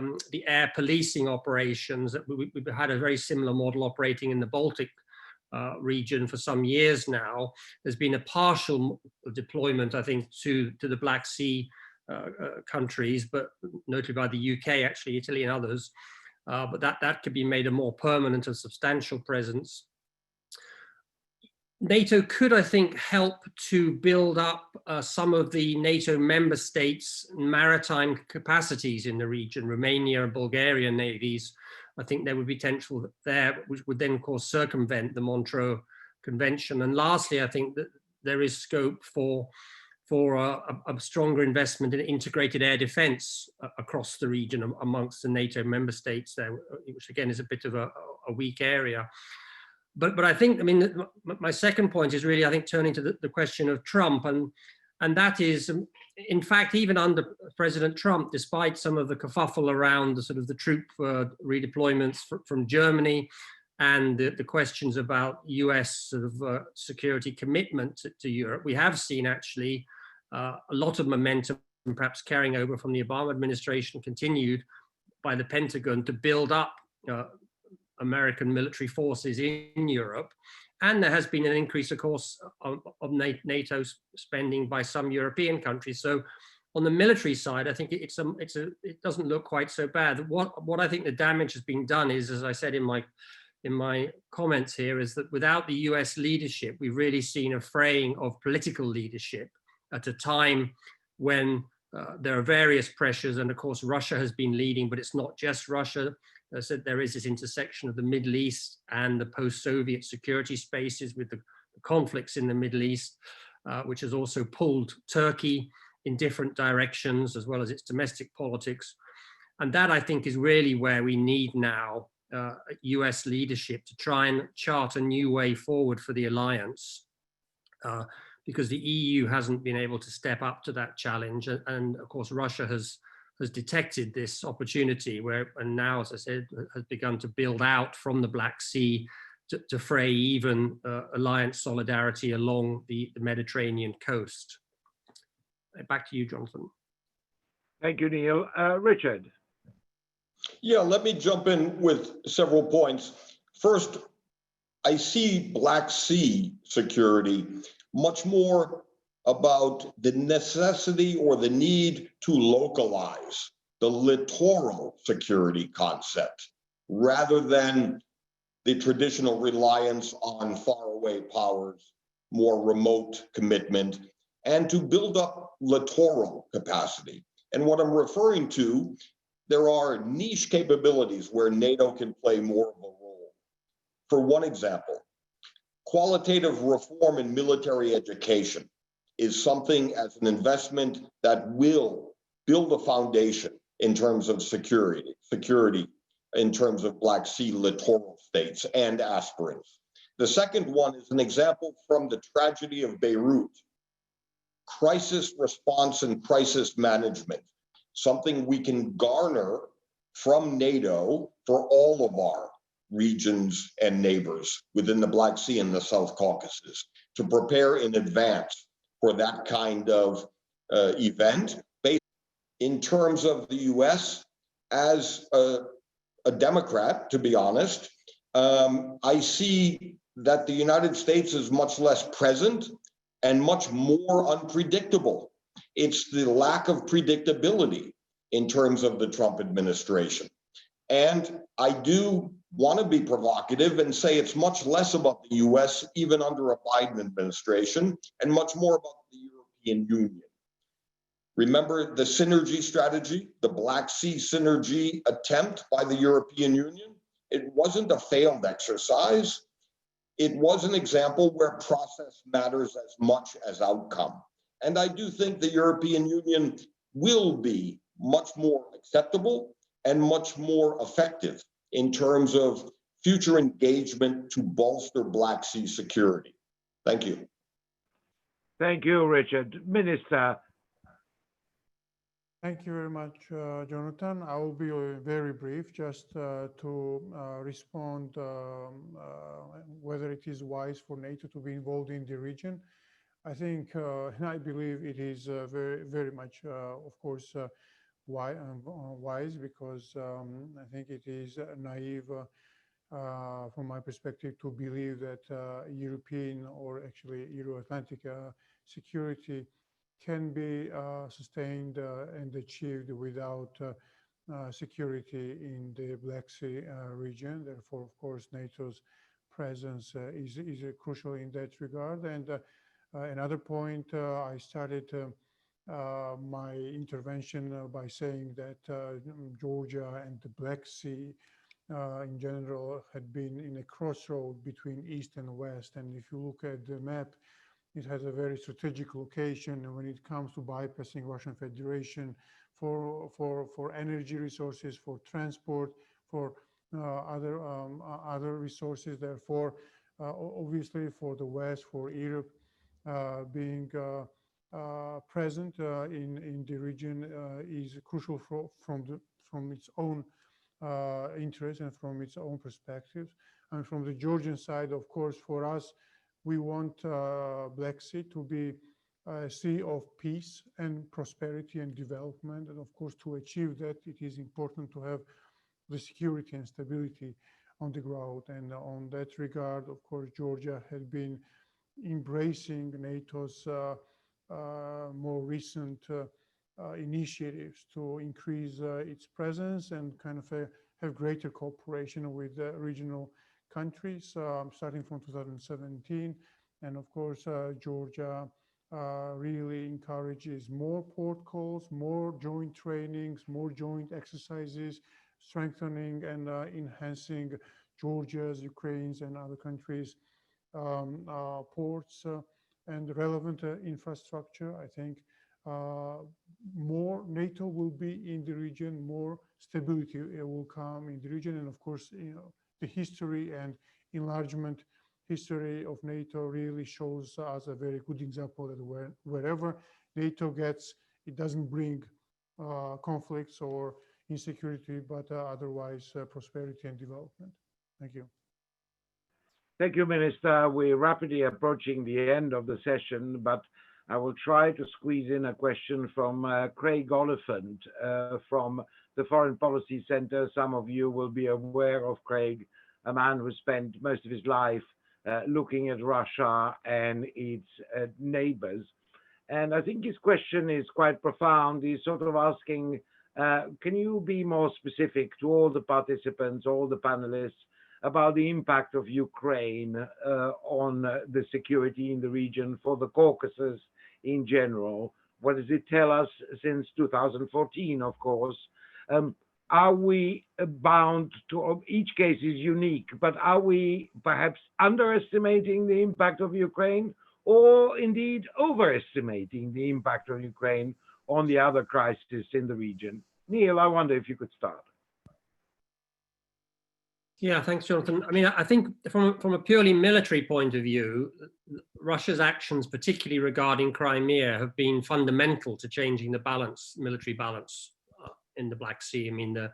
air policing operations. We've had a very similar model operating in the Baltic region for some years now. There's been a partial deployment, I think, to the Black Sea countries, but notably by the UK, actually, Italy and others. But that could be made a more permanent and substantial presence. NATO could, I think, help to build up some of the NATO member states' maritime capacities in the region, Romania and Bulgaria navies. I think there would be potential there, which would then, of course, circumvent the Montreux Convention. And lastly, I think that there is scope for a stronger investment in integrated air defense across the region amongst the NATO member states there, which again is a bit of a weak area. But I think, I mean, my second point is really, I think, turning to the question of Trump. And And that is, in fact, even under President Trump, despite some of the kerfuffle around the sort of the troop redeployments from Germany and the questions about US sort of security commitment to Europe, we have seen actually a lot of momentum, perhaps carrying over from the Obama administration, continued by the Pentagon to build up American military forces in Europe. And there has been an increase, of course, of NATO spending by some European countries. So on the military side, I think it doesn't look quite so bad. What I think the damage has been done is, as I said in my comments here, is that without the US leadership, we've really seen a fraying of political leadership at a time when there are various pressures. And of course, Russia has been leading, but it's not just Russia. I said there is this intersection of the Middle East and the post-Soviet security spaces with the conflicts in the Middle East, which has also pulled Turkey in different directions, as well as its domestic politics. And that, I think, is really where we need now US leadership to try and chart a new way forward for the alliance, because the EU hasn't been able to step up to that challenge. And of course, Russia has detected this opportunity and now, as I said, has begun to build out from the Black Sea to fray even alliance solidarity along the Mediterranean coast. Back to you, Jonathan. Thank you, Neil. Richard. Yeah, let me jump in with several points. First, I see Black Sea security much more about the necessity or the need to localize the littoral security concept rather than the traditional reliance on faraway powers, more remote commitment, and to build up littoral capacity. And what I'm referring to, there are niche capabilities where NATO can play more of a role. For one example, qualitative reform in military education is something as an investment that will build a foundation in terms of security in terms of Black Sea littoral states and aspirants. The second one is an example from the tragedy of Beirut. Crisis response and crisis management, something we can garner from NATO for all of our regions and neighbors within the Black Sea and the South Caucasus to prepare in advance for that kind of event. In terms of the US, as a Democrat, to be honest, I see that the United States is much less present and much more unpredictable. It's the lack of predictability in terms of the Trump administration. And I do want to be provocative and say it's much less about the US, even under a Biden administration, and much more about the European Union. Remember the synergy strategy, the Black Sea synergy attempt by the European Union? It wasn't a failed exercise. It was an example where process matters as much as outcome. And I do think the European Union will be much more acceptable and much more effective in terms of future engagement to bolster Black Sea security. Thank you. Thank you, Richard. Minister. Thank you very much, Jonathan. I will be very brief, just to respond whether it is wise for NATO to be involved in the region. I think, and I believe it is very, very much, of course, wise, because I think it is naive from my perspective to believe that European or actually Euro-Atlantic security can be sustained and achieved without security in the Black Sea region. Therefore, of course, NATO's presence is crucial in that regard. And another point, I started my intervention by saying that Georgia and the Black Sea in general had been in a crossroad between East and West. And if you look at the map, it has a very strategic location when it comes to bypassing Russian Federation for energy resources, for transport, for other resources. Therefore, obviously for the West, for Europe, being present in the region is crucial from its own interest and from its own perspective. And from the Georgian side, of course, for us, we want Black Sea to be a sea of peace and prosperity and development. And of course, to achieve that, it is important to have the security and stability on the ground. And on that regard, of course, Georgia has been embracing NATO's more recent initiatives to increase its presence and kind of have greater cooperation with regional countries, starting from 2017. And of course, Georgia really encourages more port calls, more joint trainings, more joint exercises, strengthening and enhancing Georgia's, Ukraine's, and other countries' ports and relevant infrastructure. I think more NATO will be in the region, more stability will come in the region. And of course, the history and enlargement history of NATO really shows us a very good example that wherever NATO gets, it doesn't bring conflicts or insecurity, but otherwise prosperity and development. Thank you. Thank you, Minister. We're rapidly approaching the end of the session, but I will try to squeeze in a question from Craig Oliphant from the Foreign Policy Center. Some of you will be aware of Craig, a man who spent most of his life looking at Russia and its neighbors. And I think his question is quite profound. He's sort of asking, can you be more specific to all the participants, all the panelists, about the impact of Ukraine on the security in the region, for the Caucasus in general? What does it tell us since 2014, of course? Are we bound to, each case is unique, but are we perhaps underestimating the impact of Ukraine, or indeed overestimating the impact of Ukraine on the other crises in the region? Neil, I wonder if you could start. Yeah, thanks, Jonathan. I mean, I think from a purely military point of view, Russia's actions, particularly regarding Crimea, have been fundamental to changing the balance, military balance in the Black Sea. I mean, the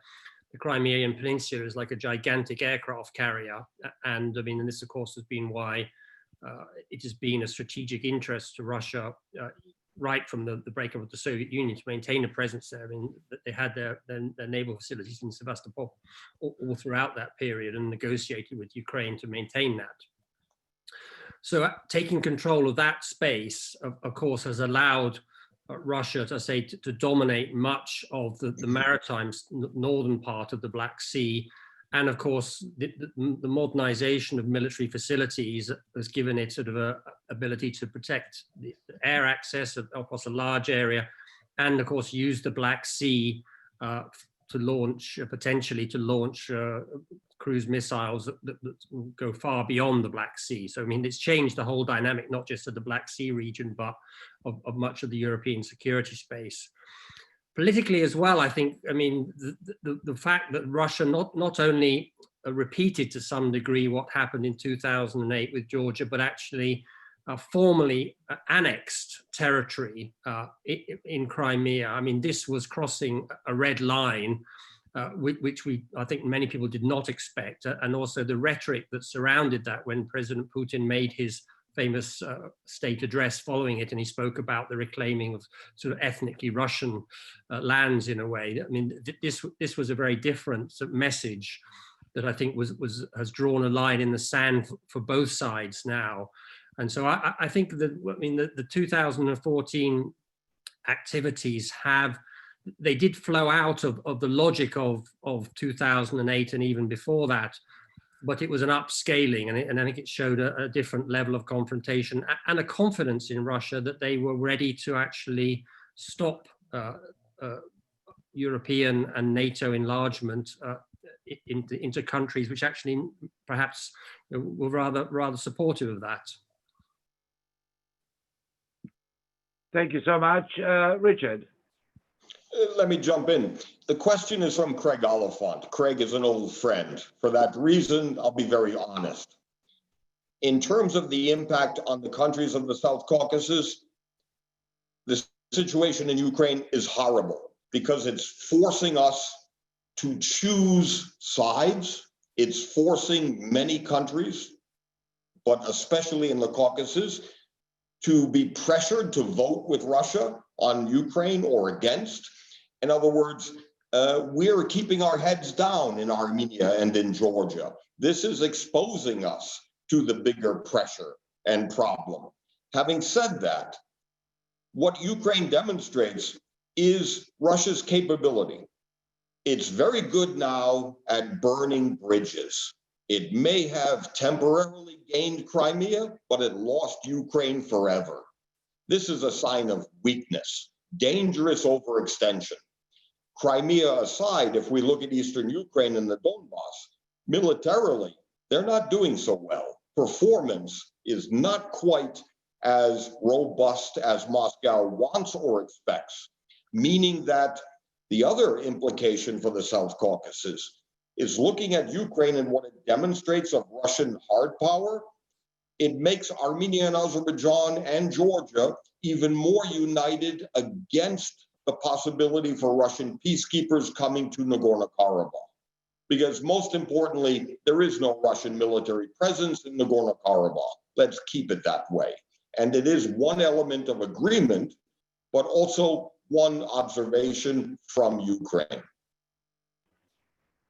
Crimean Peninsula is like a gigantic aircraft carrier. And I mean, and this, of course, has been why it has been a strategic interest to Russia right from the breakup of the Soviet Union to maintain a presence there. I mean, they had their naval facilities in Sevastopol all throughout that period and negotiated with Ukraine to maintain that. So taking control of that space, of course, has allowed Russia to dominate much of the maritime northern part of the Black Sea. And of course, the modernization of military facilities has given it sort of a ability to protect the air access across a large area, and of course use the Black Sea to launch, potentially to launch cruise missiles that go far beyond the Black Sea. So I mean, it's changed the whole dynamic, not just of the Black Sea region, but of much of the European security space. Politically as well, I think, I mean, the fact that Russia not only repeated to some degree what happened in 2008 with Georgia, but actually formally annexed territory in Crimea. I mean, this was crossing a red line, which I think many people did not expect. And also the rhetoric that surrounded that when President Putin made his famous state address following it, and he spoke about the reclaiming of sort of ethnically Russian lands in a way. I mean, this was a very different message that I think has drawn a line in the sand for both sides now. And so I think that, I mean, the 2014 activities they did flow out of the logic of 2008 and even before that. But it was an upscaling, and I think it showed a different level of confrontation and a confidence in Russia that they were ready to actually stop European and NATO enlargement into countries which actually perhaps were rather supportive of that. Thank you so much. Richard. Let me jump in. The question is from Craig Oliphant. Craig is an old friend. For that reason, I'll be very honest. In terms of the impact on the countries of the South Caucasus, the situation in Ukraine is horrible because it's forcing us to choose sides. It's forcing many countries, but especially in the Caucasus, to be pressured to vote with Russia on Ukraine or against. In other words, we're keeping our heads down in Armenia and in Georgia. This is exposing us to the bigger pressure and problem. Having said that, what Ukraine demonstrates is Russia's capability. It's very good now at burning bridges. It may have temporarily gained Crimea, but it lost Ukraine forever. This is a sign of weakness, dangerous overextension. Crimea aside, if we look at Eastern Ukraine and the Donbass, militarily, they're not doing so well. Performance is not quite as robust as Moscow wants or expects, meaning that the other implication for the South Caucasus is looking at Ukraine and what it demonstrates of Russian hard power. It makes Armenia and Azerbaijan and Georgia even more united against the possibility for Russian peacekeepers coming to Nagorno-Karabakh. Because most importantly, there is no Russian military presence in Nagorno-Karabakh. Let's keep it that way. And it is one element of agreement, but also one observation from Ukraine.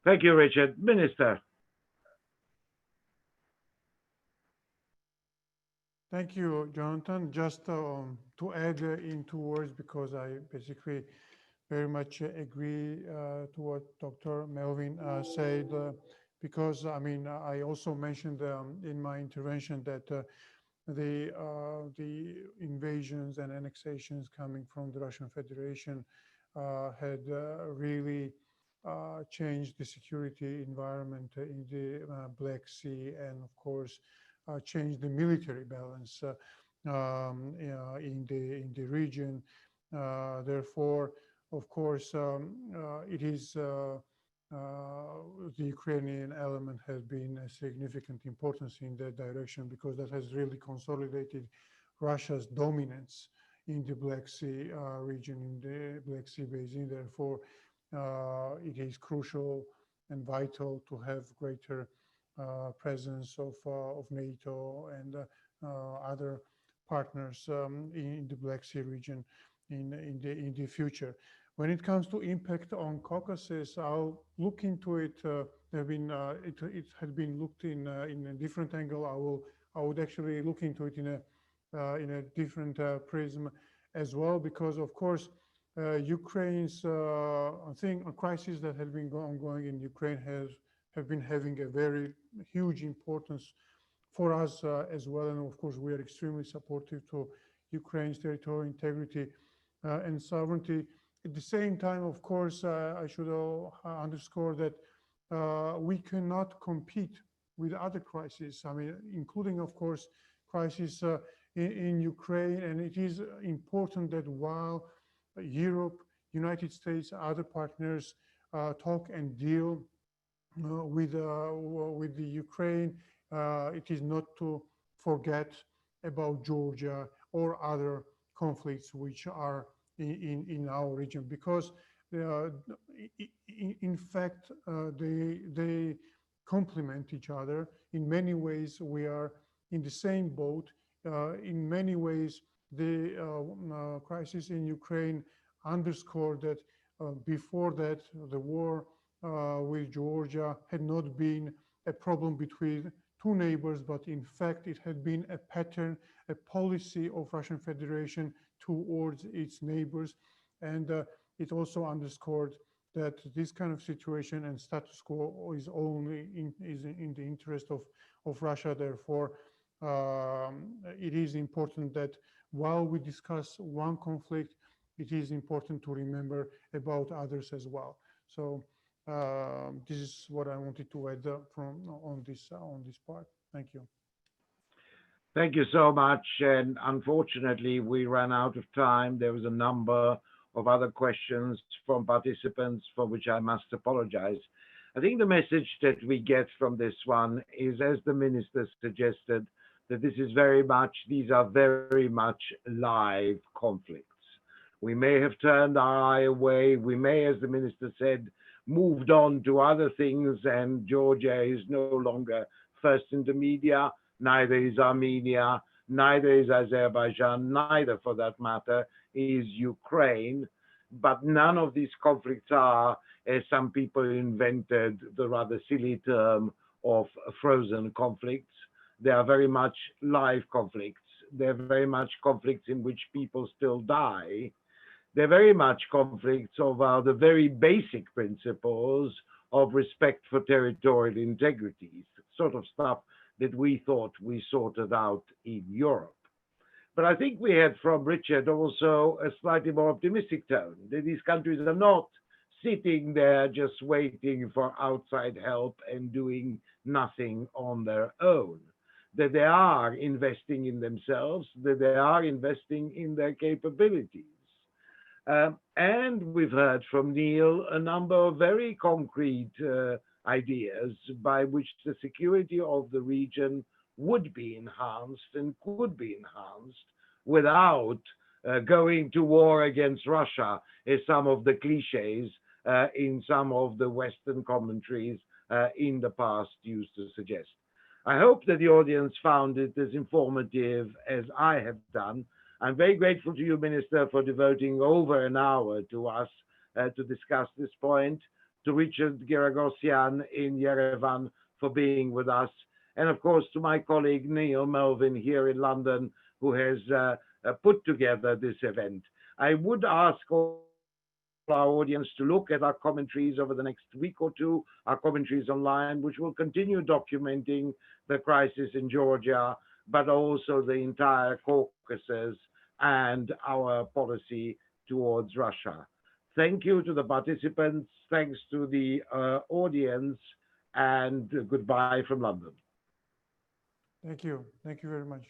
Thank you, Richard. Minister. Thank you, Jonathan. Just to add in 2 words, because I basically very much agree to what Dr. Melvin said, because I mean, I also mentioned in my intervention that the invasions and annexations coming from the Russian Federation had really changed the security environment in the Black Sea, and of course changed the military balance in the region. Therefore, of course, it is the Ukrainian element has been a significant importance in that direction, because that has really consolidated Russia's dominance in the Black Sea region, in the Black Sea basin. Therefore, it is crucial and vital to have greater presence of NATO and other partners in the Black Sea region in the future. When it comes to impact on Caucasus, I'll look into it. It had been looked in a different angle. I would actually look into it in a different prism as well, because of course Ukraine's crisis that has been ongoing in Ukraine have been having a very huge importance for us as well. And of course, we are extremely supportive to Ukraine's territorial integrity and sovereignty. At the same time, of course, I should underscore that we cannot compete with other crises. I mean, including, of course, crisis in Ukraine. And it is important that while Europe, United States, other partners talk and deal with the Ukraine, it is not to forget about Georgia or other conflicts which are in our region, because in fact they complement each other. In many ways, we are in the same boat. In many ways, the crisis in Ukraine underscored that before that, the war with Georgia had not been a problem between 2 neighbors, but in fact, it had been a pattern, a policy of Russian Federation towards its neighbors. And it also underscored that this kind of situation and status quo is only in the interest of Russia. Therefore, it is important that while we discuss one conflict, it is important to remember about others as well. So this is what I wanted to add on this part. Thank you. Thank you so much. And unfortunately, we ran out of time. There was a number of other questions from participants for which I must apologize. I think the message that we get from this one is, as the minister suggested, that these are very much live conflicts. We may have turned our eye away. We may, as the minister said, moved on to other things, and Georgia is no longer first in the media, neither is Armenia, neither is Azerbaijan, neither, for that matter, is Ukraine. But none of these conflicts are, as some people invented the rather silly term of frozen conflicts. They are very much live conflicts. They're very much conflicts in which people still die. They're very much conflicts over the very basic principles of respect for territorial integrity, sort of stuff that we thought we sorted out in Europe. But I think we had from Richard also a slightly more optimistic tone, that these countries are not sitting there just waiting for outside help and doing nothing on their own, that they are investing in themselves, that they are investing in their capabilities. And we've heard from Neil a number of very concrete ideas by which the security of the region would be enhanced and could be enhanced without going to war against Russia, as some of the cliches in some of the Western commentaries in the past used to suggest. I hope that the audience found it as informative as I have done. I'm very grateful to you, Minister, for devoting over an hour to us to discuss this point, to Richard Giragosian in Yerevan for being with us, and of course to my colleague Neil Melvin here in London, who has put together this event. I would ask all our audience to look at our commentaries over the next week or two, our commentaries online, which will continue documenting the crisis in Georgia, but also the entire Caucasus and our policy towards Russia. Thank you to the participants, thanks to the audience, and goodbye from London. Thank you. Thank you very much.